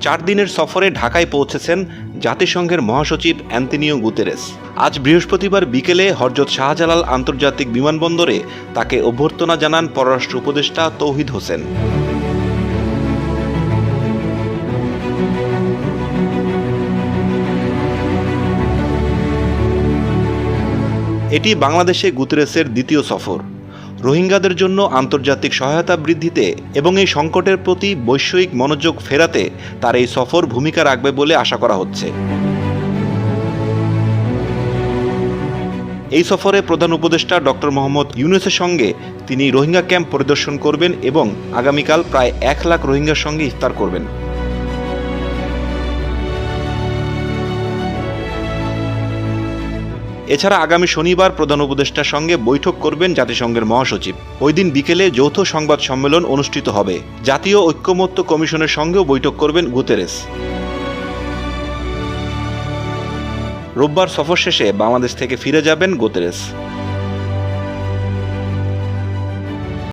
4 দিনের সফরে ঢাকায় পৌঁছেছেন জাতিসংঘের মহাসচিব অ্যান্তোনিও গুতেরেস। আজ বৃহস্পতিবার বিকেলে হযরত শাহজালাল আন্তর্জাতিক বিমানবন্দরে তাকে অভ্যর্থনা জানান পররাষ্ট্র উপদেষ্টা তৌহিদ হোসেন। এটি বাংলাদেশে গুতেরেসের দ্বিতীয় সফর। রোহিঙ্গাদের জন্য আন্তর্জাতিক সহায়তা বৃদ্ধিতে এবং এই সংকটের প্রতি বৈশ্বিক মনোযোগ ফেরাতে তার এই সফর ভূমিকা রাখবে বলে আশা করা হচ্ছে। এই সফরে প্রধান উপদেষ্টা ডক্টর মোহাম্মদ ইউনূসের সঙ্গে তিনি রোহিঙ্গা ক্যাম্প পরিদর্শন করবেন এবং আগামীকাল প্রায় 1 লাখ রোহিঙ্গার সঙ্গে ইফতার করবেন। এছাড়া আগামী শনিবার প্রধান উপদেষ্টার সঙ্গে বৈঠক করবেন জাতিসংঘের মহাসচিব। ওই দিন বিকেলে যৌথ সংবাদ সম্মেলন অনুষ্ঠিত হবে। জাতীয় ঐক্যমত্য কমিশনের সঙ্গেও বৈঠক করবেন গুতেরেস। রোববার সফর শেষে বাংলাদেশ থেকে ফিরে যাবেন গুতেরেস।